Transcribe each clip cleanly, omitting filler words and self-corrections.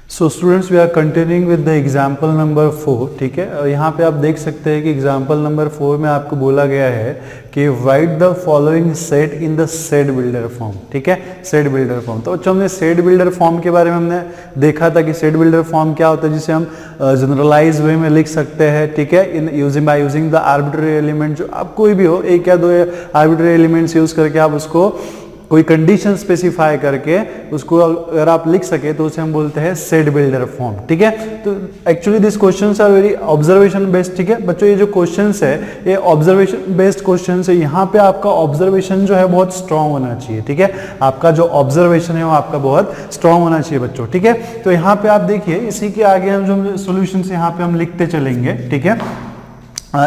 So students we are continuing with the example number 4, ठीक है। और यहाँ पे आप देख सकते हैं कि एग्जाम्पल नंबर 4 में आपको बोला गया है कि right the following set in the set builder form, ठीक है, सेट बिल्डर फॉर्म। तो बच्चों हमने सेट बिल्डर फॉर्म के बारे में हमने देखा था कि सेट बिल्डर फॉर्म क्या होता है, जिसे हम जनरलाइज वे में लिख सकते हैं, ठीक है, in using the arbitrary element. जो आप कोई भी हो, एक या दो आर्बिट्ररी एलिमेंट्स यूज करके आप उसको कोई कंडीशन स्पेसिफाई करके उसको अगर आप लिख सके तो उसे हम बोलते हैं सेट बिल्डर फॉर्म, ठीक है। तो actually this questions are very observation based, ठीक है बच्चों। ये जो क्वेश्चंस है ये ऑब्जर्वेशन बेस्ड क्वेश्चंस है। यहाँ पे आपका ऑब्जर्वेशन जो है बहुत स्ट्रांग होना चाहिए, ठीक है। आपका जो ऑब्जर्वेशन है वो आपका बहुत स्ट्रांग होना चाहिए बच्चों, ठीक है। तो यहाँ पे आप देखिए, इसी के आगे हम जो सोल्यूशन यहाँ पे हम लिखते चलेंगे, ठीक है।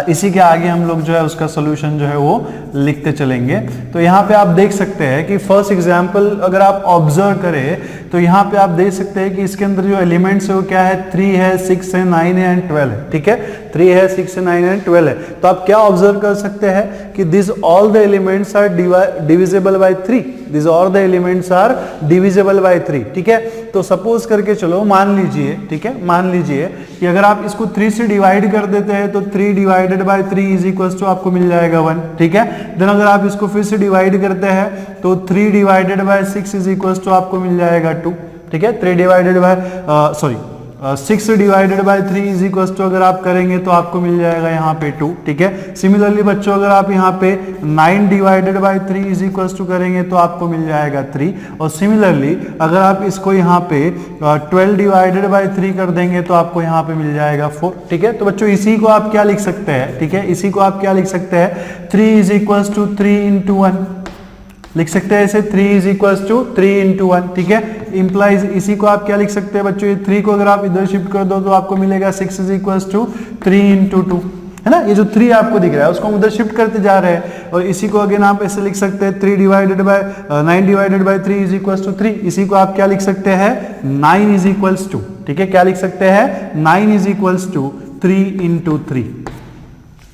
इसी के आगे हम लोग जो है उसका सोल्यूशन जो है वो लिखते चलेंगे। तो यहाँ पे आप देख सकते हैं कि फर्स्ट एग्जांपल अगर आप ऑब्जर्व करें तो यहाँ पे आप देख सकते हैं कि इसके अंदर जो एलिमेंट्स है वो क्या है, 3 है, 6 है, 9 है एंड 12 है, ठीक है। 3 है, 6 है, 9 एंड 12 है। तो आप क्या ऑब्जर्व कर सकते हैं कि this all the elements are divisible by 3, this all the elements are divisible by 3, ठीक है। तो सपोज करके चलो मान लीजिए, ठीक है, मान लीजिए कि अगर आप इसको 3 से डिवाइड कर देते हैं तो 3 divided by 3 is equal to आपको मिल जाएगा 1, ठीक है। देन अगर आप इसको फिर से डिवाइड करते हैं तो 3 divided by 6 is equal to आपको मिल जाएगा 2, ठीक है। 3 divided by 6 divided by 3 is equal to अगर आप करेंगे तो आपको मिल जाएगा यहाँ पे 2, ठीक है। सिमिलरली बच्चों अगर आप यहाँ पे 9 divided by 3 is equal to करेंगे तो आपको मिल जाएगा 3। और सिमिलरली अगर आप इसको यहाँ पे 12 डिवाइडेड बाय 3 कर देंगे तो आपको यहाँ पे मिल जाएगा 4, ठीक है। तो बच्चों इसी को आप क्या लिख सकते हैं, ठीक है, इसी को आप क्या लिख सकते हैं, 3 इज इक्वल टू 3 इंटू 1 लिख सकते हैं ऐसे, 3 इज इक्वल टू 3 इंटू 1, ठीक है। इंप्लाइज इसी को आप क्या लिख सकते हैं बच्चों, ये 3 को अगर आप इधर शिफ्ट कर दो तो आपको मिलेगा 6 इज इक्वल टू 3 इंटू 2, है ना। ये जो 3 आपको दिख रहा है उसको हम उधर शिफ्ट करते जा रहे हैं। और इसी को अगेन आप ऐसे लिख सकते हैं, 9 divided by 3 is equal to 3। इसी को आप क्या लिख सकते हैं, 9 इज इक्वल टू, ठीक है, क्या लिख सकते हैं, 9 इज इक्वल टू 3 इंटू 3,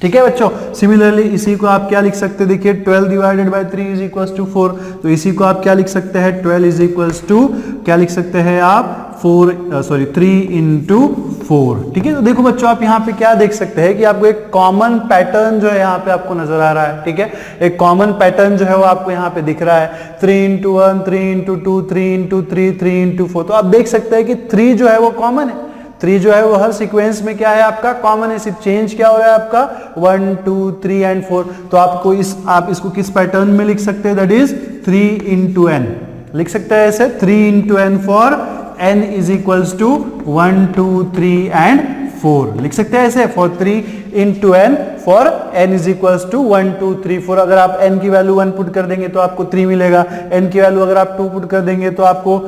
ठीक है बच्चों। सिमिलरली इसी को आप क्या लिख सकते हैं, देखिए 12 divided by 3 is equal to 4। तो इसी को आप क्या लिख सकते हैं, 12 इज इक्वल टू क्या लिख सकते हैं आप, 3 इंटू 4, ठीक है। तो देखो बच्चों आप यहाँ पे क्या देख सकते हैं कि आपको एक कॉमन पैटर्न जो है यहाँ पे आपको नजर आ रहा है, ठीक है। एक कॉमन पैटर्न जो है वो आपको यहाँ पे दिख रहा है, 3 इंटू 1, 3 इंटू 2, 3 इंटू 3, 3 इंटू 4। तो आप देख सकते हैं कि 3 जो है वो कॉमन है, 3 जो है वो हर सीक्वेंस में क्या है आपका कॉमन है, सिर्फ चेंज क्या हो रहा है आपका 1, 2, 3 एंड 4। तो आपको आप इसको किस पैटर्न में लिख सकते हैं, दैट इज 3 इंटू n लिख सकते हैं ऐसे, 3 into n for n is equals to 1, 2, 3 and 4 लिख सकते हैं ऐसे, for 3 into n for n is equals to 1, 2, 3, 4। अगर आप n की वैल्यू 1 पुट कर देंगे तो आपको 3 मिलेगा, n की वैल्यू अगर आप 2 पुट कर देंगे तो आपको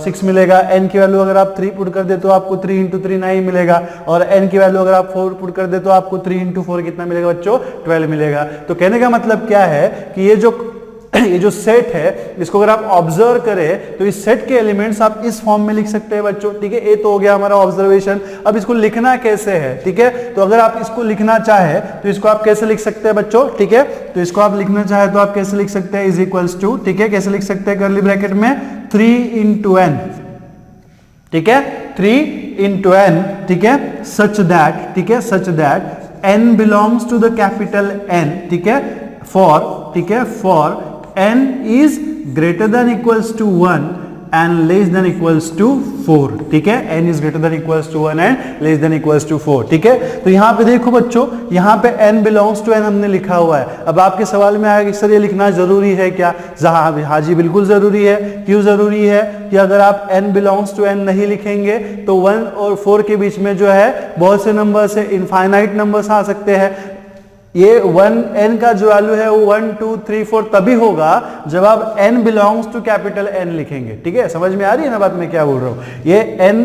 6 मिलेगा, n की वैल्यू अगर आप 3 पुट कर दे तो आपको 3 इंटू 3 9 मिलेगा, और n की वैल्यू अगर आप 4 पुट कर दे तो आपको 3 इंटू 4 कितना मिलेगा बच्चों, 12 मिलेगा। तो कहने का मतलब क्या है कि ये जो सेट है इसको अगर आप ऑब्जर्व करें तो इस सेट के एलिमेंट्स आप इस फॉर्म में लिख सकते हैं बच्चों, ठीक है। ये तो हो गया हमारा ऑब्जर्वेशन। अब इसको लिखना कैसे है, ठीक है। तो अगर आप इसको लिखना चाहे तो इसको आप कैसे लिख सकते हैं बच्चों, ठीक है। तो इसको आप लिखना चाहे तो आप कैसे लिख सकते हैं, इज इक्वल्स टू, ठीक है, कैसे लिख सकते हैं, कर्ली ब्रैकेट में 3 इंटू n, ठीक है, 3 इंटू n, ठीक है, सच दैट, ठीक है, such that n belongs to the capital N, ठीक है, फॉर, ठीक है, for n is greater than equals to 1 and less than equals to 4, ठीक है। n is greater than equals to 1 and less than equals to 4, ठीक है। तो यहाँ पे देखो बच्चों, यहाँ पे n belongs to n हमने लिखा हुआ है। अब आपके सवाल में आएगा कि सर ये लिखना जरूरी है क्या, हाँ जी बिल्कुल जरूरी है। क्यों जरूरी है कि अगर आप n belongs to n नहीं लिखेंगे तो 1 और 4 के बीच में जो है बहुत से नंबर्स है, इनफाइनाइट नंबर्स आ सकते हैं। ये 1n का जो वैल्यू है वो 1, 2, 3, 4 तभी होगा जब आप n belongs to capital N लिखेंगे, ठीक है। समझ में आ रही है ना बात मैं क्या बोल रहा हूं, ये n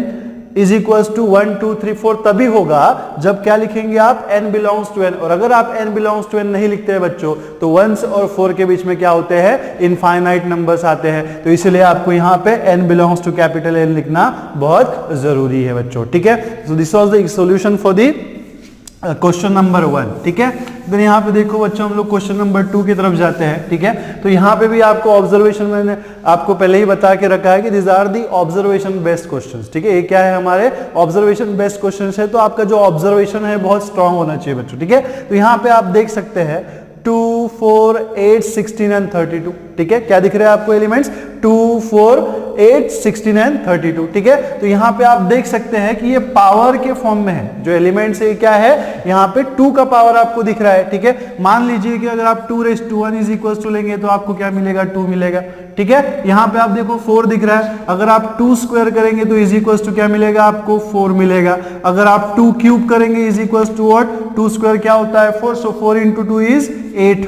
इज इक्वल्स टू 1, 2, 3, 4 तभी होगा जब क्या लिखेंगे आप, n बिलोंग्स टू n। और अगर आप n बिलोंग्स टू n नहीं लिखते हैं बच्चों तो 1 और 4 के बीच में क्या होते हैं, इनफाइनाइट नंबर्स आते हैं। तो इसलिए आपको यहाँ पे n belongs to capital N लिखना बहुत जरूरी है बच्चों, ठीक है। So this was the solution for the question number 1, ठीक है। फिर यहाँ पे देखो बच्चों हम लोग क्वेश्चन नंबर 2 की तरफ जाते हैं, ठीक है। तो यहाँ पे भी आपको ऑब्जर्वेशन मैंने आपको पहले ही बता के रखा है कि this are the observation based questions, ठीक है। ये क्या है, हमारे ऑब्जर्वेशन बेस्ड क्वेश्चंस है, तो आपका जो ऑब्जर्वेशन है बहुत स्ट्रांग होना चाहिए बच्चों, ठीक है। तो यहाँ पे आप देख सकते हैं 2, 4, 8, 16 एंड 32, ठीक है। क्या दिख रहे हैं आपको एलिमेंट्स, 2, 4, 8, 16 एंड 32, ठीक है। तो यहाँ पे आप देख सकते हैं कि ये पावर के फॉर्म में है, जो एलिमेंट्स है क्या है, यहाँ पे 2 का पावर आपको दिख रहा है, ठीक है। मान लीजिए कि अगर आप 2⁻1 इज इक्वल टू लेंगे तो आपको क्या मिलेगा, 2 मिलेगा, ठीक है। यहाँ पे आप देखो 4 दिख रहा है, अगर आप 2 स्क्वायर करेंगे तो इज इक्वल टू क्या मिलेगा आपको, 4 मिलेगा। अगर आप 2 क्यूब करेंगे is equal to what, 2 square क्या होता है 4, सो 4 इंटू 2 इज 8,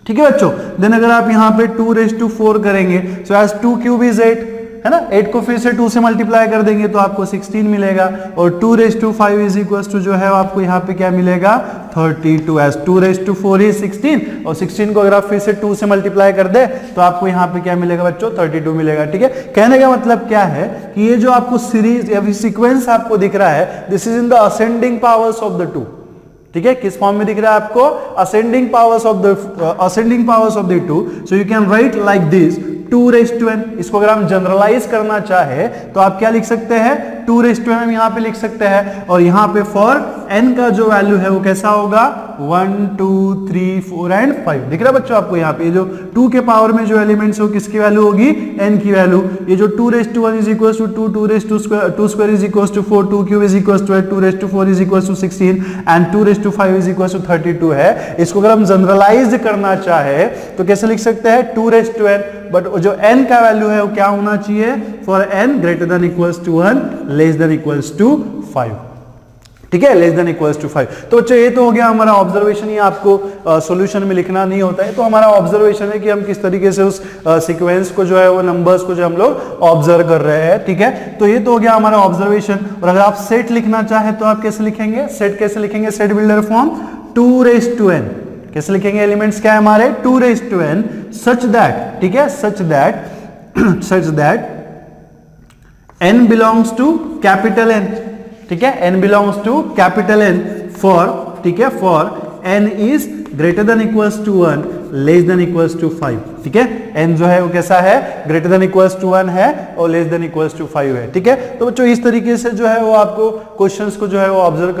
ठीक है बच्चों। देन अगर आप यहाँ पे 2⁻4 करेंगे, सो एज 2 क्यूब इज 8, है ना, 8 को फिर से 2 से मल्टीप्लाई कर देंगे तो आपको 16 मिलेगा, और 2⁵ इज इक्वल टू जो है आपको यहाँ पे क्या मिलेगा, 32, एज 2⁴ इज 16, और 16 को अगर आप फिर से 2 से मल्टीप्लाई कर दे तो आपको यहाँ पे क्या मिलेगा बच्चों, 32 मिलेगा, ठीक है। कहने का मतलब क्या है कि ये जो आपको सीरीज या सीक्वेंस आपको दिख रहा है, this is in the ascending powers of the 2, ठीक है। किस फॉर्म में दिख रहा है आपको, ascending powers of the 2, so you can write like this 2⁻n। इसको अगर हम जनरलाइज करना चाहे तो आप क्या लिख सकते हैं, 2⁻n हम यहाँ पे लिख सकते हैं, और यहाँ पे फॉर n का जो वैल्यू है वो कैसा होगा, 1, 2, 3, 4 एंड 5, दिख रहा है बच्चों आपको। यहाँ पे जो 2 के पावर में जो एलिमेंट्स हो किसकी वैल्यू होगी, n की वैल्यू। ये जो 2⁻1 is equal to 2, 2 square is equal to 4, 2 cube is equal to 8, 2⁻4 is equal to 16 and 2⁻5 is equal to 32 है। इसको अगर हम जनरलाइज करना चाहे तो कैसे लिख सकते हैं, 2⁻n, बट जो n का वैल्यू है वो क्या होना चाहिए, for n greater than equals to 1 less than equals to 5, ठीक है, लेस देन इक्वल्स टू 5। तो बच्चों ये तो हो गया हमारा ऑब्जर्वेशन, ये आपको सॉल्यूशन में लिखना नहीं होता है, तो हमारा ऑब्जर्वेशन है कि हम किस तरीके से उस सीक्वेंस को जो है वो नंबर्स को जो हम लोग ऑब्जर्व कर रहे हैं, ठीक है। तो ये तो हो गया हमारा ऑब्जर्वेशन। और अगर आप सेट लिखना चाहे तो आप कैसे लिखेंगे, सेट कैसे लिखेंगे, सेट बिल्डर फॉर्म 2⁻n, कैसे लिखेंगे, एलिमेंट्स क्या है हमारे, 2⁻n, सच दैट, ठीक है, such that n belongs to capital N, ठीक है, n belongs to capital N for, ठीक है, for n is greater than equals to 1 less than equals to 5, ठीक है। n जो है वो कैसा है, ग्रेटर देन इक्वल्स टू 1 है और लेस देन इक्वल्स टू 5 है, ठीक है। तो बच्चों इस तरीके से जो है वो आपको क्वेश्चंस को जो है वो ऑब्जर्व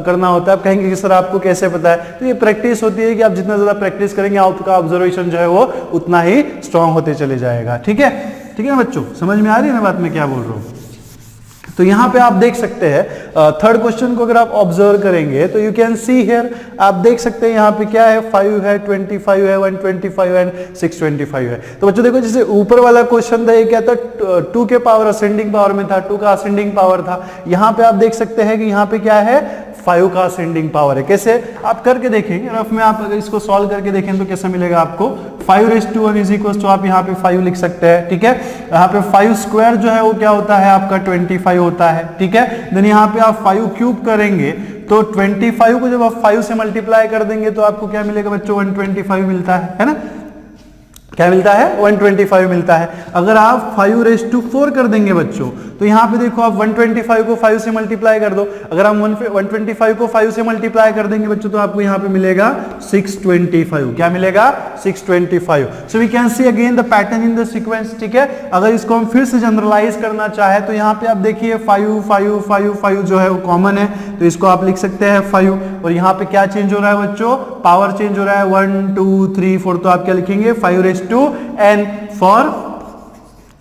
करना होता है। आप कहेंगे कि सर आपको कैसे पता है, तो ये प्रैक्टिस होती है कि आप जितना ज्यादा प्रैक्टिस करेंगे आपका ऑब्जर्वेशन जो है वो उतना ही स्ट्रांग होते चले जाएगा, ठीक है, ठीक है ना बच्चों, समझ में आ रही है ना बात मैं क्या बोल रहा हूँ। तो यहाँ पे आप देख सकते हैं थर्ड क्वेश्चन को अगर आप ऑब्जर्व करेंगे तो यू कैन सी हियर, आप देख सकते हैं यहाँ पे क्या है, 5 है, 25 है, 125 एंड 625 है। तो बच्चों देखो जैसे ऊपर वाला क्वेश्चन था ये क्या था, 2 के पावर असेंडिंग पावर में था, 2 का असेंडिंग पावर था। यहाँ पे आप देख सकते हैं कि यहाँ पे क्या है, 5 का असेंडिंग पावर है। कैसे आप करके देखेंगे रफ में, आप अगर इसको सॉल्व करके देखें तो कैसा मिलेगा आपको, 5⁻1 इज इक्वल टू आप यहाँ पे 5 लिख सकते हैं, ठीक है। यहाँ पे 5 स्क्वायर जो है वो क्या होता है आपका 25 होता है, ठीक है। देन यहाँ पे आप 5 क्यूब करेंगे तो 25 को जब आप 5 से मल्टीप्लाई कर देंगे तो आपको क्या मिलेगा बच्चों, 125 मिलता है ना, क्या मिलता है, 125 मिलता है। अगर आप 5⁻4 कर देंगे बच्चों तो यहाँ पे देखो आप 125 को 5 से मल्टीप्लाई कर दो, अगर हम 125 को 5 से मल्टीप्लाई कर देंगे बच्चों तो आपको यहाँ पे मिलेगा 625, क्या मिलेगा, 625। So we can see again the pattern in the sequence, ठीक है। अगर इसको हम फिर से जनरलाइज करना चाहे तो यहाँ पे आप देखिए 5 5 5 5 जो है वो कॉमन है, तो इसको आप लिख सकते हैं 5, और यहाँ पे क्या चेंज हो रहा है बच्चों, पावर चेंज हो रहा है, 1 2 3 4, तो आप क्या लिखेंगे 5⁻n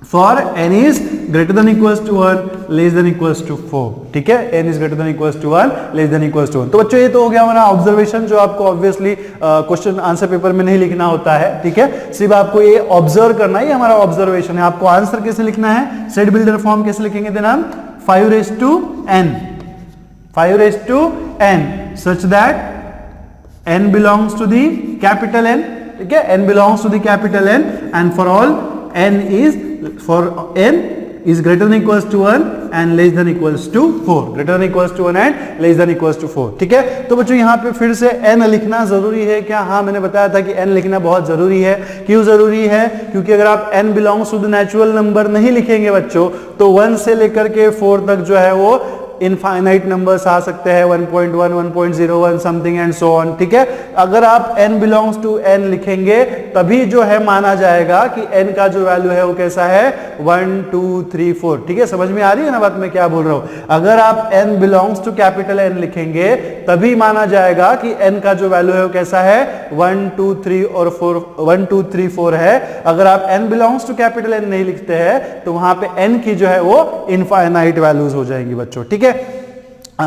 for n is greater than equals to 1 less than equals to 4, ठीक है, n is greater than equals to 1 less than equals to 1। तो बच्चों ये तो हो गया हमारा ऑब्जर्वेशन, जो आपको ऑब्वियसली क्वेश्चन आंसर पेपर में नहीं लिखना होता है, ठीक है, सिर्फ आपको ये ऑब्जर्व करना है, ये हमारा ऑब्जर्वेशन है। आपको आंसर कैसे लिखना है, सेट बिल्डर फॉर्म कैसे लिखेंगे, देन हम 5⁻n such that n belongs to the capital N, ठीक है, n belongs to the capital N and for n is greater than equals to 1 and less than equals to 4, greater than equals to 1 and less than equals to 4, ठीक है। तो बच्चों यहाँ पे फिर से n लिखना जरूरी है क्या, हाँ मैंने बताया था कि n लिखना बहुत जरूरी है। क्यों जरूरी है, क्योंकि अगर आप n belongs to the natural number नहीं लिखेंगे बच्चों तो 1 से लेकर के 4 तक जो है वो इनफाइनाइट नंबर्स आ सकते हैं, 1.1, 1.01 समथिंग एंड सो ऑन, ठीक है। अगर आप n बिलोंग्स टू n लिखेंगे तभी जो है माना जाएगा कि n का जो वैल्यू है वो कैसा है, 1 2 3 4, ठीक है। समझ में आ रही है ना बात मैं क्या बोल रहा हूं। अगर आप n belongs to capital N लिखेंगे तभी माना जाएगा कि n का जो वैल्यू है वो कैसा है, 1 2 3 और 4, 1 2 3 4 है। अगर आप n belongs to capital N नहीं लिखते हैं तो वहां पे n की जो है वो इनफाइनाइट वैल्यूज हो जाएंगी बच्चों, ठीक है।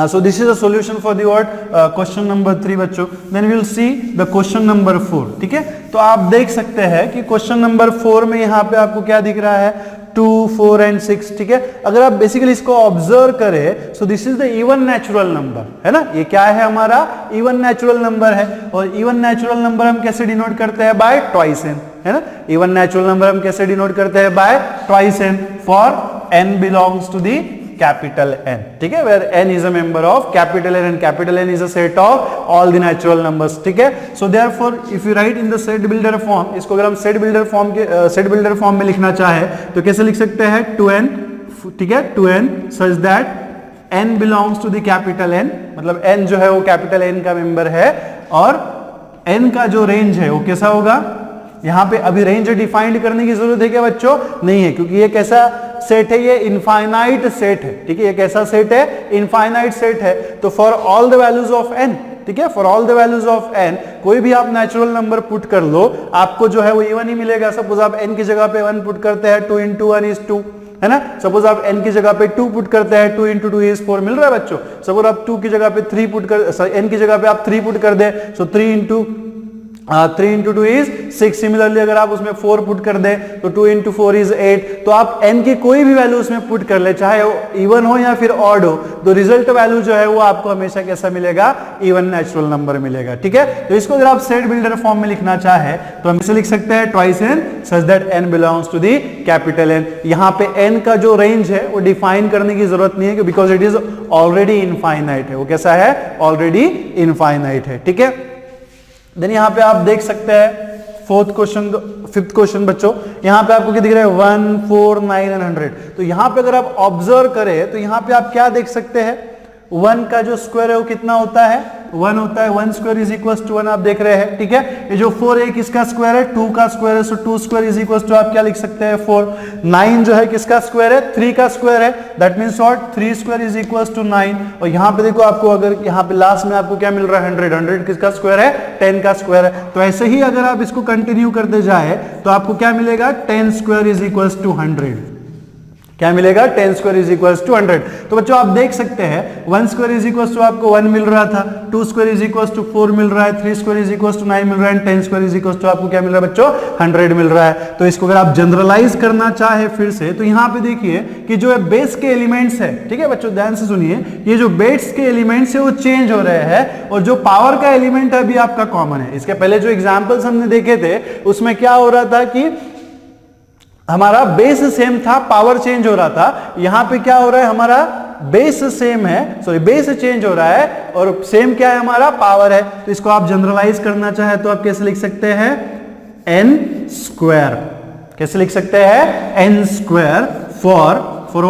So this is a solution for the what question number 3 बच्चों। Then we will see the question number 4, ठीक है। तो आप देख सकते हैं कि क्वेश्चन नंबर 4 में यहाँ पे आपको क्या दिख रहा है, 2 4 एंड 6, ठीक है। अगर आप बेसिकली इसको ऑब्जर्व करें, सो this is the even natural number, है ना। ये क्या है, हमारा इवन नेचुरल नंबर है। और इवन नेचुरल नंबर हम कैसे डिनोट करते हैं, बाय ट्वाइस n, है ना। इवन नेचुरल नंबर हम कैसे डिनोट करते हैं, by twice n for n belongs to the capital N, ठीक है, where n is a member of capital N and capital N is a set of all the natural numbers, ठीक है। So therefore if you write in the set builder form, इसको अगर हम set builder form में लिखना चाहे तो कैसे लिख सकते हैं, 2n, ठीक है, 2n such that n belongs to the capital N, मतलब n जो है वो कैपिटल N का मेंबर है और n का जो रेंज है वो कैसा होगा। यहां पे अभी रेंज डिफाइंड करने की जरूरत है क्या बच्चों, नहीं है, क्योंकि ये कैसा सेट है, ये इनफाइनाइट सेट है, ठीक है। ये कैसा सेट है, इनफाइनाइट सेट है। तो for all the values of n, ठीक है, for all the values of n कोई भी आप नेचुरल नंबर पुट कर लो, आपको जो है वो इवन ही मिलेगा। सपोज आप n की जगह पे 1 पुट करते हैं, 2 into 1 is 2, है ना। सपोज आप n की जगह पे 2 पुट करते हैं, 2 into 2 is 4 मिल रहा है बच्चों। सपोज आप 2 की जगह पे 3 पुट कर, n की जगह पे आप 3 पुट कर दे, सो 3 into 2 is 6। सिमिलरली अगर आप उसमें 4 पुट कर दे तो 2 into 4 is 8। तो आप n की कोई भी वैल्यू उसमें पुट कर ले, चाहे वो इवन हो या फिर ऑड हो, तो रिजल्ट वैल्यू जो है वो आपको हमेशा कैसा मिलेगा, इवन नेचुरल नंबर मिलेगा, ठीक है। तो इसको अगर आप सेट बिल्डर फॉर्म में लिखना चाहे तो हम इसे लिख सकते हैं twice n such that n belongs to the capital N। यहाँ पे n का जो रेंज है वो डिफाइन करने की जरूरत नहीं है, because it is already infinite है। वो कैसा है, ऑलरेडी इनफाइनाइट है, ठीक है। देन यहाँ पे आप देख सकते हैं फिफ्थ क्वेश्चन बच्चों, यहाँ पे आपको क्या दिख रहा है, 1 4 9 एंड 100। तो यहाँ पे अगर आप ऑब्जर्व करें तो यहाँ पे आप क्या देख सकते हैं, 1 का जो स्क्वायर है वो कितना होता है, 1 होता है। 1 स्क्वायर इज इक्वल टू 1 आप देख रहे हैं, ठीक है। ये जो 4 है किसका स्क्वायर है, 2 का स्क्वायर है, सो 2 स्क्वायर इज इक्वल टू आप क्या लिख सकते हैं, 4। 9 जो है किसका स्क्वायर है, 3 का स्क्वायर है, that means what, 3 square is equal to 9। और यहाँ पे देखो आपको, अगर यहाँ पे लास्ट में आपको क्या मिल रहा है, 100। 100 किसका स्क्वायर है, 10 का स्क्वायर है। तो ऐसे ही अगर आप इसको कंटिन्यू करते जाए तो आपको क्या मिलेगा, 10 स्क्वायर इज इक्वल टू 100। क्या मिलेगा, 10 स्क्वायर इज इक्वल टू 100। तो बच्चों आप देख सकते हैं 1 स्क्वायर इज इक्वल टू आपको 1 मिल रहा था, 2 स्क्वायर इज इक्वल टू 4 मिल रहा है, 3 स्क्वायर इज इक्वल टू 9 मिल रहा है, 10 स्क्वायर इज इक्वल टू आपको क्या मिल रहा है बच्चों, 100 मिल रहा है। तो इसको अगर आप जनरलाइज करना चाहे फिर से, तो यहाँ पे देखिए कि जो है बेस के एलिमेंट्स है, ठीक है बच्चों, ध्यान से सुनिए, ये जो बेस के एलिमेंट्स है वो चेंज हो रहे हैं और जो पावर का एलिमेंट है अभी आपका कॉमन है। इसके पहले जो एग्जाम्पल्स हमने देखे थे उसमें क्या हो रहा था कि हमारा बेस सेम था, पावर चेंज हो रहा था। यहां पे क्या हो रहा है, हमारा बेस सेम है, सॉरी बेस चेंज हो रहा है और सेम क्या है, हमारा पावर है। तो इसको आप जनरलाइज करना चाहे तो आप कैसे लिख सकते हैं, n स्क्वायर। कैसे लिख सकते हैं, n square for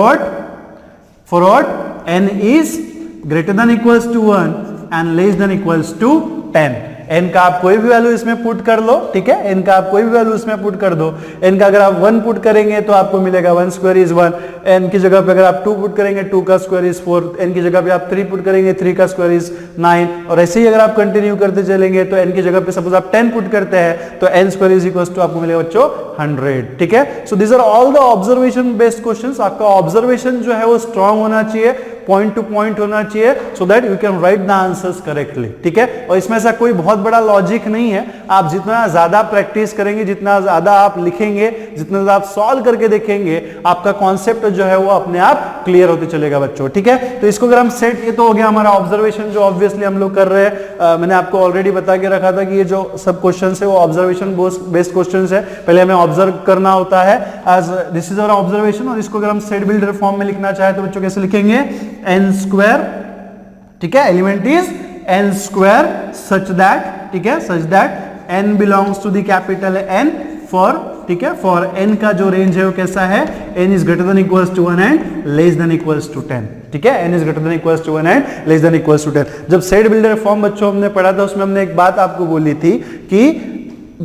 what, n is greater than equals to 1 and less than equals to 10। n का आप कोई भी वैल्यू इसमें पुट कर लो, ठीक है, n का आप कोई भी वैल्यू इसमें पुट कर दो। n का अगर आप 1 पुट करेंगे तो आपको मिलेगा 1 स्क्वायर इज 1। n की जगह पे अगर आप 2 पुट करेंगे 2 का स्क्वायर इज 4। n की जगह पे आप 3 पुट करेंगे 3 का स्क्वायर इज 9। और ऐसे ही अगर आप कंटिन्यू करते चलेंगे तो n की जगह पे सपोज आप 10 पुट करते हैं तो n square is equal to आपको मिलेगा बच्चों 100, ठीक है। So this are all the observation based questions. आपका ऑब्जर्वेशन जो है वो स्ट्रांग होना चाहिए, पॉइंट टू पॉइंट होना चाहिए, so that you can write the answers correctly, ठीक है। और इसमें ऐसा कोई बहुत बड़ा लॉजिक नहीं है। आप जितना ज्यादा प्रैक्टिस करेंगे, जितना ज्यादा आप लिखेंगे, जितना ज्यादा आप सॉल्व करके देखेंगे, आपका कॉन्सेप्ट जो है वो अपने आप क्लियर होते चलेगा बच्चों, ठीक है। तो इसको अगर हम सेट, ये तो हो गया हमारा ऑब्जर्वेशन जो ऑब्वियसली हम लोग कर रहे हैं। मैंने आपको ऑलरेडी बता के रखा था कि ये जो सब क्वेश्चन है वो ऑब्जर्वेशन बेस्ड क्वेश्चन है। पहले हमें ऑब्जर्व करना होता है, as this is our observation. और इसको अगर हम सेट बिल्डर फॉर्म में लिखना चाहे तो बच्चों कैसे लिखेंगे, n स्क्वायर, ठीक है, element is n square such that, ठीक है, such that n belongs to the capital N for, ठीक है, फॉर n का जो रेंज है वो कैसा है, n is greater than equals to 1 and less than equals to 10। ठीक है, n is greater than equals to 1 and less than equals to 10। जब सेट बिल्डर फॉर्म बच्चों हमने पढ़ा था उसमें हमने एक बात आपको बोली थी कि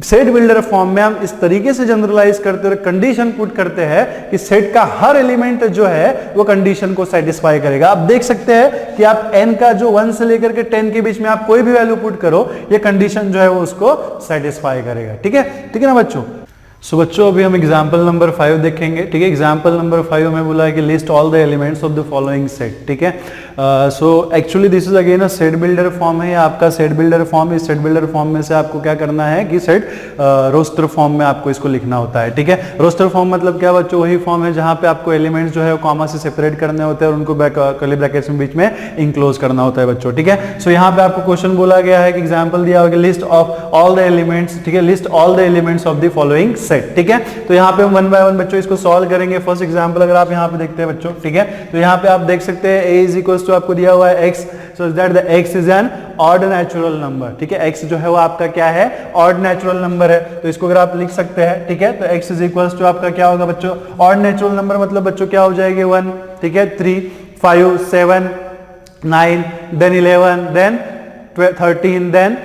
सेट बिल्डर फॉर्म में हम इस तरीके से जनरलाइज करते हुए कंडीशन पुट करते हैं कि सेट का हर एलिमेंट जो है वो कंडीशन को सेटिस्फाई करेगा। आप देख सकते हैं कि आप n का जो 1 से लेकर के 10 के बीच में आप कोई भी वैल्यू पुट करो, ये कंडीशन जो है वो उसको सेटिस्फाई करेगा। ठीक है ना बच्चों। सो बच्चों अभी हम एग्जाम्पल नंबर 5 देखेंगे। ठीक है, एग्जाम्पल नंबर 5 में बोला है कि list all the elements of the following set. ठीक है, so actually this is again a set builder form है, आपका सेट बिल्डर फॉर्म। इस सेट बिल्डर फॉर्म में से आपको क्या करना है कि सेट रोस्टर फॉर्म में आपको इसको लिखना होता है। ठीक है, रोस्टर फॉर्म मतलब क्या बच्चों, वही फॉर्म है जहां पे आपको एलिमेंट्स जो है वो कॉमा से सेपरेट करने होते हैं और उनको कर्ली ब्रैकेट्स में बीच में इंक्लोज करना होता है बच्चों। ठीक है, सो यहाँ पे आपको क्वेश्चन बोला गया है कि एग्जाम्पल दिया होगा list of all the elements. ठीक है, list all the elements of the following set. ठीक है, तो यहाँ पे हम 1 बाय 1 बच्चों इसको सॉल्व करेंगे। फर्स्ट एग्जांपल अगर आप यहाँ पे देखते हैं बच्चों, ठीक है, तो यहाँ पे आप देख सकते हैं a इज इक्वल्स टू आपको दिया हुआ है x, so that the x is an odd natural number. ठीक है, x जो है वो आपका क्या है, ऑड नेचुरल नंबर है, तो इसको अगर आप लिख सकते हैं। ठीक है, तो x इज इक्वल्स टू आपका क्या होगा बच्चों, ऑड नेचुरल नंबर मतलब बच्चों क्या हो जाएगी 1, ठीक है, 3, 5, 7, 9, देन 11, देन 13, देन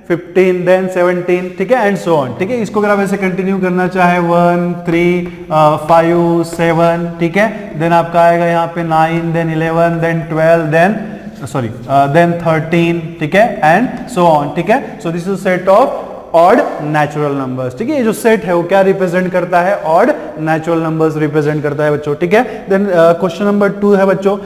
15, देन 17, ठीक है, एंड सो ऑन। ठीक है, इसको अगर आप ऐसे कंटिन्यू करना चाहे 1, 3, 5, 7, ठीक है, देन आपका आएगा यहाँ पे 9, देन 11, देन 12, देन 13, ठीक है, एंड सो ऑन। ठीक है, so this is set of odd natural numbers. ठीक है, ये जो सेट है वो क्या रिप्रेजेंट करता है, ऑड नेचुरल नंबर्स रिप्रेजेंट करता है बच्चों। ठीक है, देन क्वेश्चन नंबर 2 है बच्चों,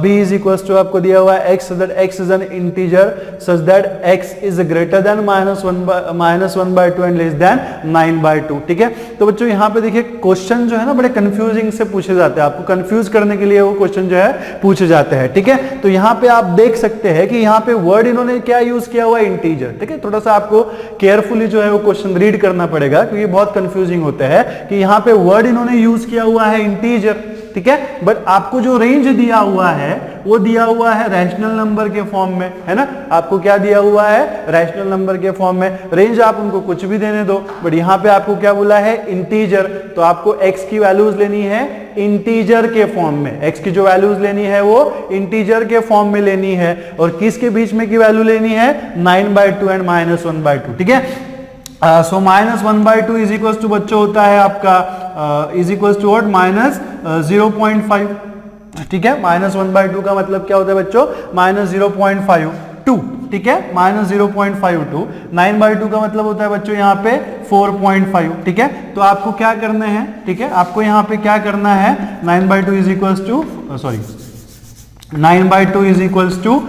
b इज इक्वल्स टू आपको दिया हुआ है x, so that x is an integer such that x is greater than -1/2 and less than 9/2। ठीक है, तो बच्चों यहाँ पे देखिए क्वेश्चन जो है ना बड़े कंफ्यूजिंग से पूछे जाते हैं, आपको कंफ्यूज करने के लिए वो क्वेश्चन जो है पूछे जाते हैं। ठीक है, तो यहाँ पे आप देख सकते हैं कि यहाँ पे वर्ड इन्होंने क्या यूज किया हुआ है, इंटीजर। ठीक है, थोड़ा सा आपको केयरफुल जो है वो क्वेश्चन रीड करना पड़ेगा क्योंकि बहुत कंफ्यूजिंग होता है कि यहाँ पे वर्ड इन्होंने यूज किया हुआ है इंटीजर। ठीक है, बट आपको जो रेंज दिया हुआ है वो दिया हुआ है रैशनल नंबर के फॉर्म में, है ना। आपको क्या दिया हुआ है, रैशनल नंबर के फॉर्म में। रेंज आप उनको कुछ भी देने दो, बट यहाँ पे आपको क्या बोला है, इंटीजर। तो आपको x की वैल्यूज लेनी है इंटीजर के फॉर्म में, x की जो वैल्यूज लेनी है वो इंटीजर के फॉर्म में लेनी है, और किसके बीच में की वैल्यू लेनी है, 9/2 एंड -1/2। ठीक है, सो -1/2 इज इक्वल्स टू बच्चों होता है आपका इज इक्वल्स टू व्हाट, -0.5। ठीक है, -1/2 का मतलब क्या होता है बच्चों, -0.52। ठीक है, -0.52। 9/2 का मतलब होता है बच्चों यहाँ पे 4.5। ठीक है, तो आपको क्या करना है, ठीक है, आपको यहाँ पे क्या करना है, 9/2 is equals to 9/2 is equals to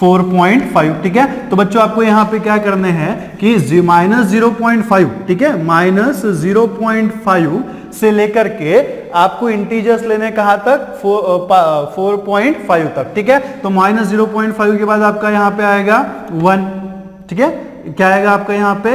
4.5। ठीक है, तो बच्चों आपको यहाँ पे क्या करने हैं कि -0.5, ठीक है, -0.5 से लेकर के आपको इंटीजर्स लेने कहाँ तक, 4.5 तक। ठीक है, तो -0.5 के बाद आपका यहाँ पे आएगा 1। ठीक है, क्या आएगा आपका यहाँ पे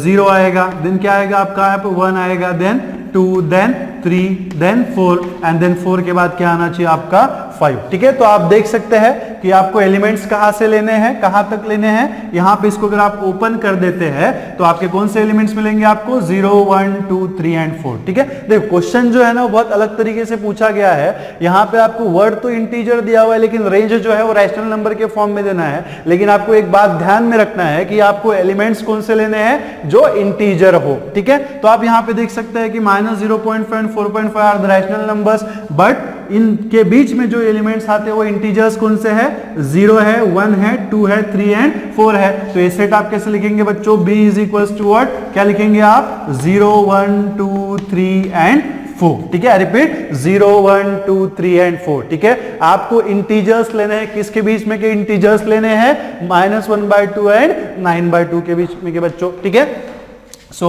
0 आएगा, देन क्या आएगा आपका यहाँ पे 1 आएगा, then 2, then 3, then 4, and then 4 के बाद क्या आना चाहिए आपका 5। ठीक है, तो आप देख सकते हैं कि आपको एलिमेंट्स कहां से लेने हैं, कहां तक लेने हैं। यहां पे इसको अगर आप ओपन कर देते हैं तो आपके कौन से एलिमेंट्स मिलेंगे आपको, 0, 1, 2, 3 एंड 4। ठीक है, देखो क्वेश्चन जो है ना बहुत अलग तरीके से पूछा गया है। यहाँ पे आपको वर्ड तो इंटीजर दिया हुआ है लेकिन रेंज जो है वो रैशनल नंबर के फॉर्म में देना है। लेकिन आपको एक बात ध्यान में रखना है कि आपको एलिमेंट्स कौन से लेने हैं, जो इंटीजर हो। ठीक है, तो आप यहाँ पे देख सकते हैं कि -0.5 and 4.5 are the rational numbers, but इनके बीच में जो एलिमेंट्स आते हैं वो इंटीजर्स कौन से है, 0 है, 1 है, 2 है, 3 एंड 4 है। तो ये सेट आप कैसे लिखेंगे बच्चों, b is equals to what, क्या लिखेंगे आप, 0, 1, 2, 3 एंड 4। ठीक है, रिपीट, 0, 1, 2, 3 एंड 4। ठीक है, आपको इंटीजर्स लेने हैं, किसके बीच में के इंटीजर्स लेने हैं, -1/2 एंड 9/2 के बीच में के बच्चों। ठीक है, so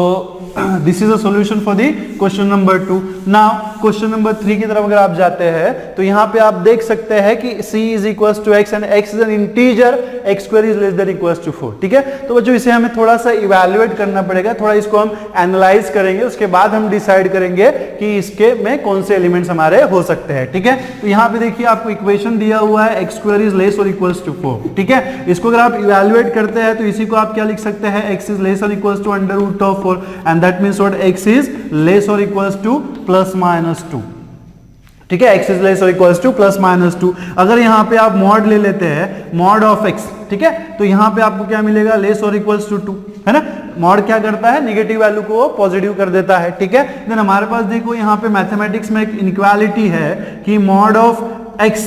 this is a solution for the question number 2. now question number 3 की तरफ अगर आप जाते हैं तो यहाँ पे आप देख सकते हैं कि c is equals to x and x is an integer, x square is less than equals to 4. ठीक है, तो बच्चों इसे हमें थोड़ा सा इवेल्युएट करना पड़ेगा, थोड़ा इसको हम एनालाइज करेंगे, उसके बाद हम डिसाइड करेंगे कि इसके में कौन से एलिमेंट्स हमारे हो सकते हैं। ठीक है, तो यहाँ पे देखिए आपको इक्वेशन दिया हुआ है x square is less or equals to 4. ठीक है, इसको अगर आप इवेल्युएट करते हैं तो इसी को आप क्या लिख सकते हैं, x is less or equals to √4, and that means what, x is less or equals to +-2. ठीक है, x इज लेस और इक्वल्स टू प्लस माइनस 2। अगर यहाँ पे आप मॉड ले लेते हैं, मॉड ऑफ x, ठीक है, तो यहाँ पे आपको क्या मिलेगा, लेस और इक्वल्स टू 2, है ना। मॉड क्या करता है, नेगेटिव वैल्यू को वो पॉजिटिव कर देता है, ठीक है। देन हमारे पास देखो यहाँ पे मैथमेटिक्स में एक इनइक्वालिटी है कि mod of x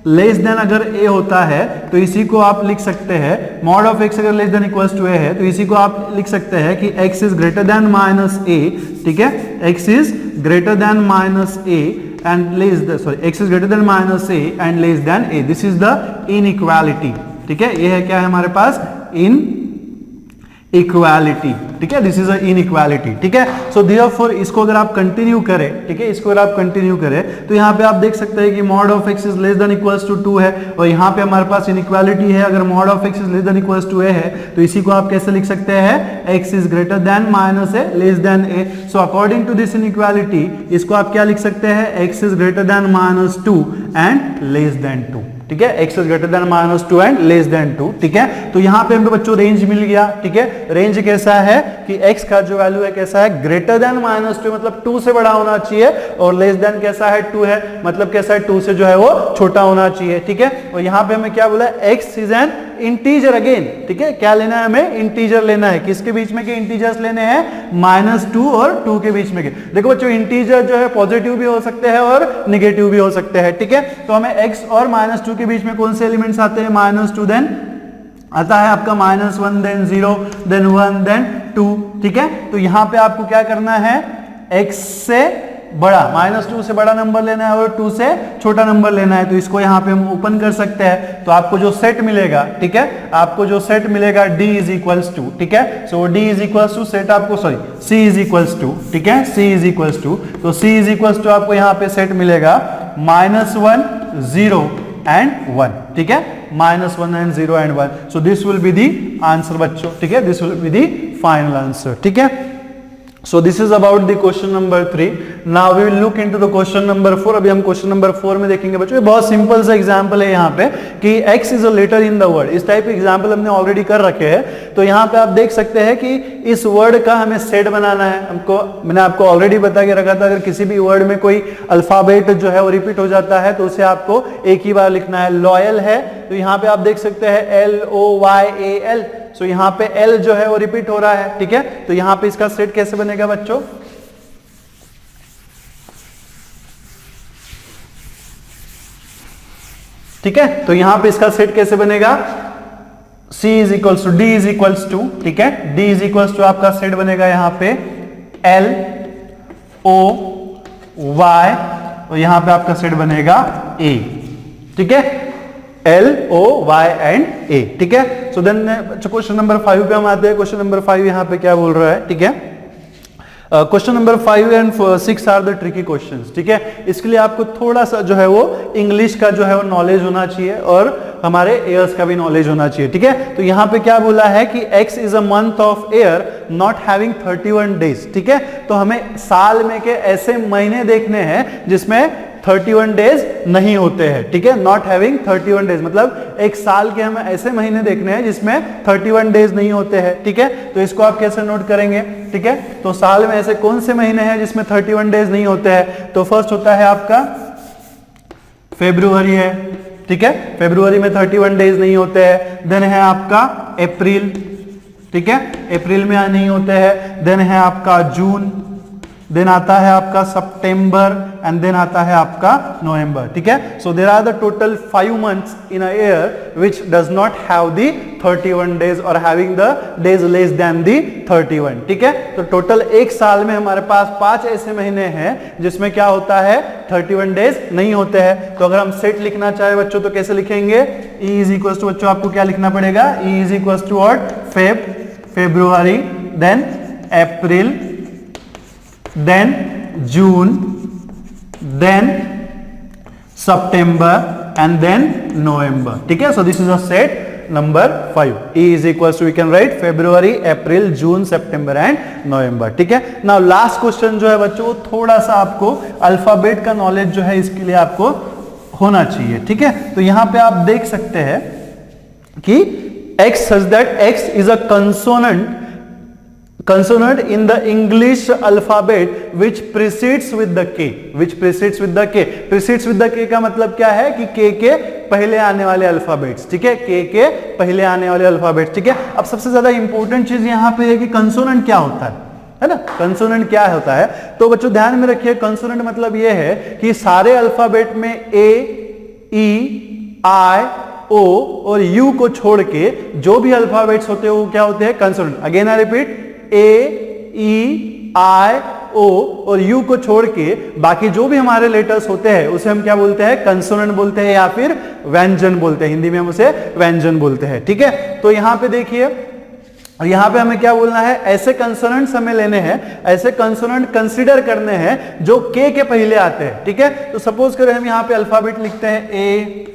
less than अगर a होता है तो इसी को आप लिख सकते हैं, मॉड ऑफ x अगर less than equals to a है तो इसी को आप लिख सकते हैं कि x is greater than minus a, ठीक है, x is greater than minus a and less the x is greater than minus a and less than a. This is the inequality, ठीक है, ये है क्या है हमारे पास, इक्वालिटी, ठीक है, दिस इज अ इनइक्वालिटी, ठीक है। सो देयरफॉर इसको अगर आप कंटिन्यू करें, ठीक है, इसको अगर आप कंटिन्यू करें तो यहाँ पे आप देख सकते हैं कि mod of x is less than equals to 2 है, और यहाँ पे हमारे पास इनइक्वालिटी है, अगर mod of x is less than equals to a है तो इसी को आप कैसे लिख सकते हैं, x is greater than minus a less than a। So according to this inequality इसको आप क्या लिख सकते हैं, x is greater than minus 2 and less than 2, ठीक है, x is greater than minus 2 and less than 2, ठीक है। तो यहाँ पे हमको बच्चों रेंज मिल गया, ठीक है। रेंज कैसा है कि x का जो वैल्यू है कैसा है, ग्रेटर देन माइनस 2 मतलब 2 से बड़ा होना चाहिए, और लेस देन कैसा है, 2 है, मतलब कैसा है, 2 से जो है वो छोटा होना चाहिए, ठीक है। और यहाँ पे हमें क्या बोला, x is an integer again, ठीक है, क्या लेना है हमें, इंटीजर लेना है, किसके बीच में के इंटीजर्स लेने हैं, माइनस 2 और 2 के बीच में के। देखो बच्चों इंटीजर जो है पॉजिटिव भी हो सकते हैं और निगेटिव भी हो सकते हैं, ठीक है। तो हमें x और माइनस 2 के बीच में कौन से एलिमेंट्स आते हैं, माइनस 2, देन आता है आपका माइनस 1, देन 0, देन 1, देन 2, ठीक है। तो यहाँ पे आपको क्या करना है, x से बड़ा, माइनस 2 से बड़ा नंबर लेना है और 2 से छोटा नंबर लेना है। तो इसको यहाँ पे हम ओपन कर सकते हैं, तो आपको जो सेट मिलेगा, ठीक है, आपको जो सेट मिलेगा d इज इक्वल्स टू, ठीक है। So d is equals to set आपको, sorry c is equals to, ठीक है, c इज इक्वल्स टू, तो c इज इक्वल्स टू आपको यहाँ पे सेट मिलेगा -1, 0 एंड 1, ठीक है, -1 and 0 and 1। So this will be the answer बच्चों, ठीक है, this will be the final answer, ठीक है। So this is about the question number 3. Now we will look into the question number 4. अभी हम क्वेश्चन नंबर 4 में देखेंगे बच्चों। ये बहुत सिंपल सा एग्जांपल है यहाँ पे कि x is a letter in the word। इस टाइप के एग्जांपल हमने ऑलरेडी कर रखे हैं। तो यहाँ पे आप देख सकते हैं कि इस वर्ड का हमें सेट बनाना है। हमको, मैंने आपको ऑलरेडी बता के रखा था, अगर किसी भी वर्ड में कोई अल्फाबेट जो है वो रिपीट हो जाता है तो उसे आपको एक ही बार लिखना है। लॉयल है तो यहाँ पे आप देख सकते हैं LOYAL। सो यहाँ पे L जो है वो रिपीट हो रहा है, ठीक है। तो यहाँ पे इसका सेट कैसे बनेगा बच्चों, ठीक है। तो यहाँ पे इसका सेट कैसे बनेगा, C is equals to D is equals to, ठीक है, D इज इक्वल्स टू आपका सेट बनेगा यहाँ पे LOY, और यहाँ पे आपका सेट बनेगा A, ठीक है, LOY एंड A, ठीक है। सो देन क्वेश्चन नंबर 5 पे हम आते हैं। क्वेश्चन नंबर 5 यहाँ पे क्या बोल रहा है, ठीक है। Question number 5 and 6 are the tricky questions, ठीक है। इसके लिए आपको थोड़ा सा जो है वो इंग्लिश का जो है वो नॉलेज होना चाहिए और हमारे एयर्स का भी नॉलेज होना चाहिए, ठीक है। तो यहाँ पे क्या बोला है कि x is a month of air not having 31 days, ठीक है। तो हमें साल में के ऐसे महीने देखने हैं जिसमें 31 डेज नहीं होते हैं, ठीक है, नॉट हैविंग 31 डेज, मतलब एक साल के हमें ऐसे महीने देखने हैं जिसमें 31 डेज नहीं होते हैं, ठीक है। तो इसको आप कैसे नोट करेंगे, ठीक है। तो साल में ऐसे कौन से महीने हैं जिसमें 31 डेज नहीं होते हैं, तो फर्स्ट होता है आपका फेब्रुवरी है, ठीक है, फेब्रुवरी में 31 डेज नहीं होते हैं। देन है आपका अप्रैल, ठीक है, अप्रैल में नहीं होते हैं। देन है आपका जून, देन आता है आपका सितंबर एंड देन आता है आपका नवंबर, ठीक है। So there are the total 5 months in a year which does not have the 31 days और having the days less than the 31, ठीक है। तो टोटल एक साल में हमारे पास 5 ऐसे महीने हैं जिसमें क्या होता है 31 डेज नहीं होते हैं। तो अगर हम सेट लिखना चाहे बच्चों तो कैसे लिखेंगे, E इज इक्वल टू, बच्चों आपको क्या लिखना पड़ेगा, E is equal to what, February, then April, then June, then September and then November, ठीक है। So this is a set number 5. E is equals to, we can write February, April, June, September and November, ठीक है। Now last question जो है बच्चों थोड़ा सा आपको अल्फाबेट का नॉलेज जो है इसके लिए आपको होना चाहिए, ठीक है। तो यहाँ पे आप देख सकते हैं कि x such that x is a consonant consonant in the English alphabet which precedes with the K, which precedes with the K, precedes with the K का मतलब क्या है कि K के पहले आने वाले अल्फाबेट्स, ठीक है, K के पहले आने वाले अल्फाबेट्स, ठीक है। अब सबसे ज्यादा इंपॉर्टेंट चीज यहां पे है कि कंसोनेंट क्या होता है ना, कंसोनेंट क्या होता है। तो बच्चों ध्यान में रखिए, कंसोनेंट मतलब ये है कि सारे अल्फाबेट में A, E, I, O और U को छोड़ के जो भी अल्फाबेट्स होते हैं वो क्या होते हैं, consonant. Again I repeat, A, E, I, O और U को छोड़ के बाकी जो भी हमारे लेटर्स होते हैं उसे हम क्या बोलते हैं, कंसोनेंट बोलते हैं या फिर व्यंजन बोलते हैं। हिंदी में हम उसे व्यंजन बोलते हैं, ठीक है। तो यहां पे देखिए, और यहां पे हमें क्या बोलना है, ऐसे कंसोनेंट्स हमें लेने हैं, ऐसे कंसोनेंट कंसीडर करने हैं जो के पहले आते हैं, ठीक है। तो सपोज करें हम यहां पे अल्फाबेट लिखते हैं A,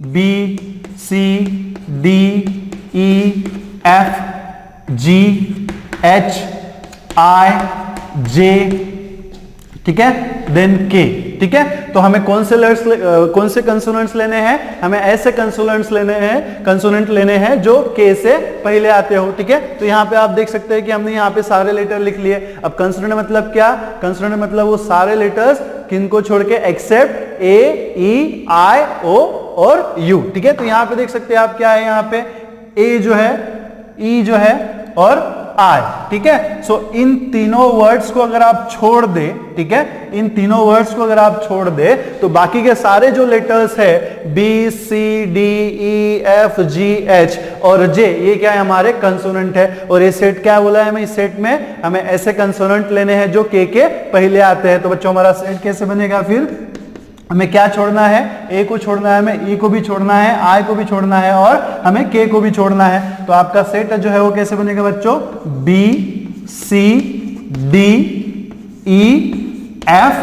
B, C, D, E, F, G, H, I, J, ठीक है, देन K, ठीक है। तो हमें कौन से कंसोनेंट्स लेने हैं, हमें ऐसे कंसोनेंट्स लेने हैं, कंसोनेंट लेने हैं जो K से पहले आते हो, ठीक है। तो यहाँ पे आप देख सकते हैं कि हमने यहाँ पे सारे लेटर लिख लिए। अब कंसोनेंट मतलब क्या, कंसोनेंट मतलब वो सारे लेटर्स किनको छोड़ के, accept A, E, I, O और U, ठीक है। तो यहाँ पे देख सकते हैं आप क्या है, यहाँ पे A जो है, E जो है और I, ठीक है। सो इन तीनों वर्ड्स को अगर आप छोड़ दे, ठीक है, इन तीनों वर्ड्स को अगर आप छोड़ दे तो बाकी के सारे जो लेटर्स है B, C, D, E, F, G, H और J, ये क्या है, हमारे कंसोनेंट है। और ये सेट क्या बोला है हमें, इस सेट में हमें ऐसे कंसोनेंट लेने हैं जो K के पहले आते हैं। तो बच्चों हमारा सेट कैसे बनेगा, फिर हमें क्या छोड़ना है, A को छोड़ना है, हमें E को भी छोड़ना है, I को भी छोड़ना है और हमें K को भी छोड़ना है। तो आपका सेट जो है वो कैसे बनेगा बच्चों, B, C, D, E, F,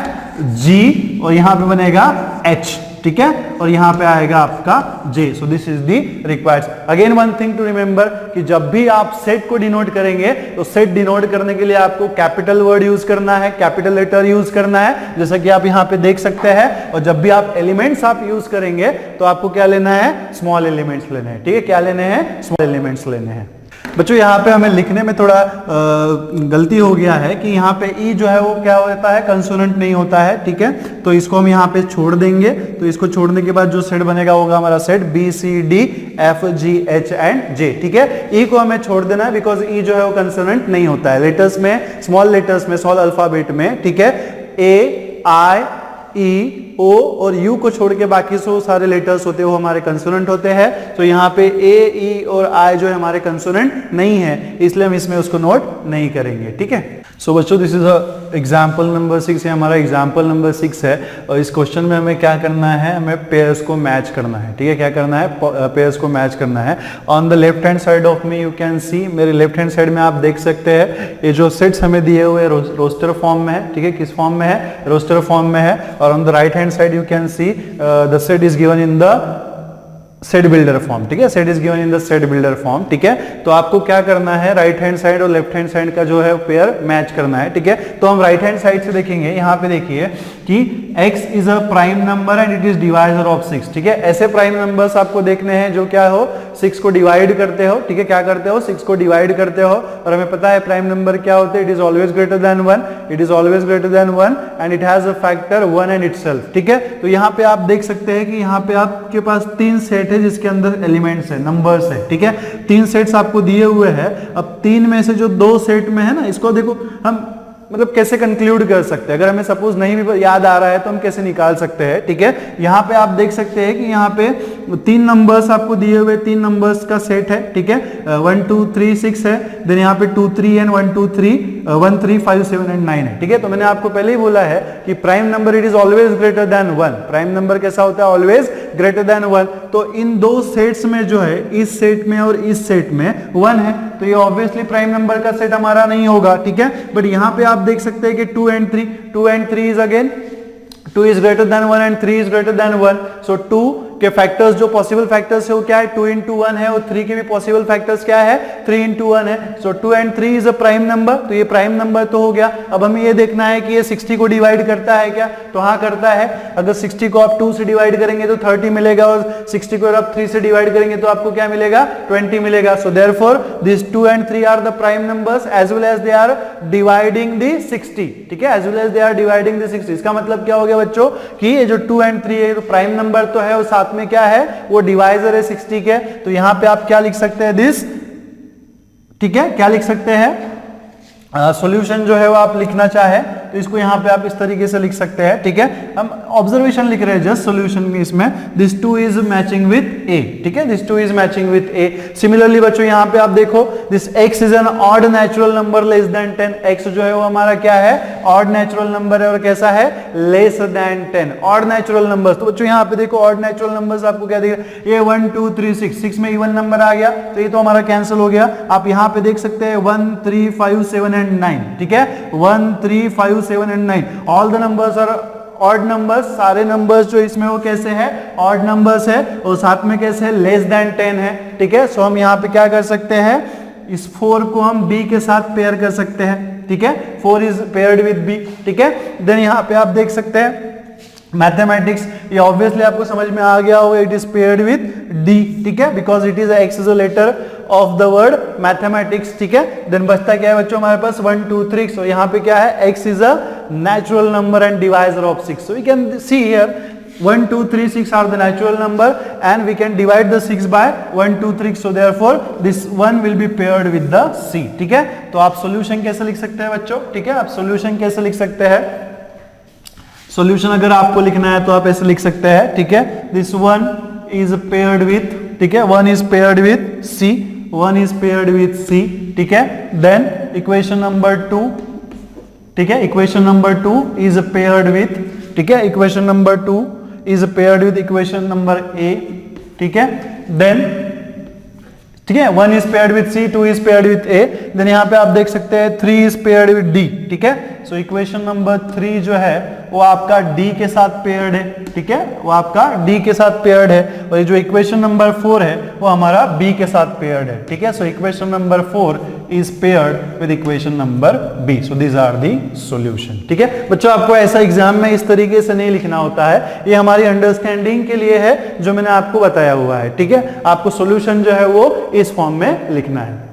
G और यहां पे बनेगा H, ठीक है, और यहां पे आएगा आपका J। So this is the required. Again one thing to remember कि जब भी आप सेट को डिनोट करेंगे तो सेट डिनोट करने के लिए आपको कैपिटल वर्ड यूज करना है, कैपिटल लेटर यूज करना है, जैसा कि आप यहां पे देख सकते हैं। और जब भी आप एलिमेंट्स आप यूज करेंगे तो आपको क्या लेना है, स्मॉल एलिमेंट्स लेने हैं, ठीक है। क्या लेने हैं, स्मॉल एलिमेंट्स लेने हैं। बच्चों यहाँ पे हमें लिखने में थोड़ा गलती हो गया है कि यहाँ पे ई जो है वो क्या होता है, कंसोनेंट नहीं होता है, ठीक है। तो इसको हम यहाँ पे छोड़ देंगे। तो इसको छोड़ने के बाद जो सेट बनेगा होगा हमारा set B C D F G H and J, ठीक है। ई को हमें छोड़ देना है बिकॉज ई जो है वो कंसोनेंट नहीं होता है लेटर्स में, स्मॉल लेटर्स में, स्मॉल अल्फाबेट में, ठीक है। ए आई ई ओ और यू को छोड़ के बाकी सारे लेटर्स होते हैं वो हमारे कंसोनेंट होते हैं। तो यहाँ पे ए ई और आई जो है हमारे कंसोनेंट नहीं है, इसलिए हम इसमें उसको नोट नहीं करेंगे, ठीक है। सो बच्चों दिस इज एग्जाम्पल नंबर 6, ये हमारा एग्जाम्पल नंबर 6 है। और इस क्वेश्चन में हमें क्या करना है, हमें पेयर्स को मैच करना है, ठीक है। क्या करना है, पेयर्स को मैच करना है। On the left hand side of me you can see, मेरे लेफ्ट हैंड साइड में आप देख सकते हैं ये जो सेट्स हमें दिए हुए रोस्टर फॉर्म में है, ठीक है। किस फॉर्म में है, रोस्टर फॉर्म में है। और on the right hand side you can see the set is given in the set builder form, ठीक है। Set is given in the set builder form, ठीक है। तो आपको क्या करना है, राइट हैंड साइड और लेफ्ट हैंड साइड का जो है पेयर मैच करना है, ठीक है। तो हम राइट हैंड साइड से देखेंगे, यहाँ पे देखिए कि x is a prime number and it is divisor of 6, ठीक है। ऐसे प्राइम नंबर्स आपको देखने हैं जो क्या हो, 6 को डिवाइड करते हो, ठीक है। क्या करते हो, 6 को डिवाइड करते हो। और हमें पता है प्राइम नंबर क्या होते हैं, it is always greater than 1, it is always greater than 1 and it has a factor 1 and itself, ठीक है। तो यहाँ पे आप देख सकते हैं कि यहाँ पे आपके पास 3 सेट है जिसके अंदर एलिमेंट्स है, नंबर्स है, ठीक है। 3 सेट्स आपको दिए हुए हैं। अब 3 में से जो 2 सेट में है ना, इसको देखो हम मतलब कैसे कंक्लूड कर सकते हैं। अगर हमें सपोज नहीं भी याद आ रहा है तो हम कैसे निकाल सकते हैं, ठीक है। यहाँ पे आप देख सकते हैं कि यहाँ पे 3 नंबर्स आपको दिए हुए, 3 नंबर्स का सेट है, ठीक है। 1 2 3 6 है, देन यहाँ पे 2 3 एंड 1 2 3 1 3 5 7 एंड 9 है, ठीक है। तो मैंने आपको पहले ही बोला है कि prime number it is always greater than 1, prime number कैसा होता है, ऑलवेज ग्रेटर देन 1। तो इन 2 सेट्स में जो है, इस सेट में और इस सेट में 1 है, तो ये ऑब्वियसली प्राइम नंबर का सेट हमारा नहीं होगा, ठीक है। बट यहाँ पे आप देख सकते हैं कि 2 and 3 is again 2 is greater than 1 and 3 is greater than 1. So 2 के फैक्टर्स जो पॉसिबल फैक्टर्स है वो क्या है 2 into 1 है और 3 के भी पॉसिबल फैक्टर्स क्या है 3 into 1 है। सो 2 and 3 is a prime number, तो ये प्राइम नंबर तो हो गया। अब हमें ये देखना है कि ये 60 को डिवाइड करता है क्या, तो हाँ करता है। अगर 60 को आप 2 से डिवाइड करेंगे तो 30 मिलेगा और 60 को आप 3 से डिवाइड करेंगे तो आपको क्या मिलेगा 20 मिलेगा। So therefore this 2 and 3 are the prime numbers as well as they are dividing the 60, ठीक है, as well as they are dividing the 60। इसका मतलब क्या हो गया बच्चों कि ये जो 2 and 3 है तो प्राइम नंबर तो है और साथ में क्या है वो डिवाइजर है 60 के। तो यहां पे आप क्या लिख सकते हैं दिस, ठीक है, क्या लिख सकते हैं सॉल्यूशन जो है वो आप लिखना चाहे तो इसको यहां पे आप इस तरीके से लिख सकते हैं, ठीक है। हम ऑब्जर्वेशन लिख रहे हैं जस्ट सॉल्यूशन में, इसमें दिस 2 इज मैचिंग विद ए, ठीक है, this 2 is matching with A. Similarly बच्चों यहां पे आप देखो this x is an odd natural number less than 10, x जो है वो हमारा क्या है ऑड नेचुरल नंबर है और कैसा है less than 10, odd natural numbers. तो बच्चों यहां पे देखो ऑड नेचुरल नंबर्स आपको क्या दिख रहा है, ये 1 2 3 6 में इवन नंबर आ गया तो ये तो हमारा कैंसिल हो गया। आप यहां पे देख सकते हैं 1 3 5 7 एंड 9, ठीक है, 1 3 5 7 and 9 all the numbers are odd numbers, सारे नंबर्स जो इसमें वो कैसे है ऑड नंबर्स है और साथ में कैसे है लेस देन 10 है, ठीक है। सो हम यहाँ पे क्या कर सकते हैं इस 4 को हम b के साथ पेयर कर सकते हैं, ठीक है, 4 इज पेयर्ड विद b, ठीक है। देन यहाँ पे आप देख सकते हैं मैथमेटिक्स, ये ऑब्वियसली आपको समझ में आ गया होगा, it is paired with d, ठीक है, because it is x is a letter of the word mathematics, ठीक है। देन बचता क्या है बच्चों हमारे पास 1 2 3। सो यहाँ पे क्या है x is a natural number and divisor of 6। So we can see here 1 2 3 6 are the natural number and we can divide the 6 by 1 2 3, so therefore this one will be paired with the c, ठीक है। तो आप solution कैसे लिख सकते हैं बच्चों, ठीक है, आप सॉल्यूशन कैसे लिख सकते हैं, सॉल्यूशन अगर आपको लिखना है तो आप ऐसे लिख सकते हैं, ठीक है, this one is paired with, ठीक है, one is paired with c, one is paired with c, ठीक है। देन इक्वेशन नंबर 2, ठीक है, equation number 2 is paired with, ठीक है, equation number 2 is paired with equation number a, ठीक है। देन ठीक है 1 is paired with c, 2 is paired with a। Then यहाँ पे आप देख सकते हैं 3 इज पेयर्ड विथ d, ठीक है। सो इक्वेशन नंबर 3 जो है वो आपका d के साथ पेयर्ड है, ठीक है, वो आपका d के साथ पेयर्ड है और ये जो इक्वेशन नंबर 4 है वो हमारा b के साथ पेयर्ड है, ठीक है। So equation number 4 is paired with equation number b। So these are the solution, ठीक है। बच्चों आपको ऐसा एग्जाम में इस तरीके से नहीं लिखना होता है, ये हमारी अंडरस्टैंडिंग के लिए है जो मैंने आपको बताया हुआ है, ठीक है। आपको सॉल्यूशन जो है वो इस फॉर्म में लिखना है।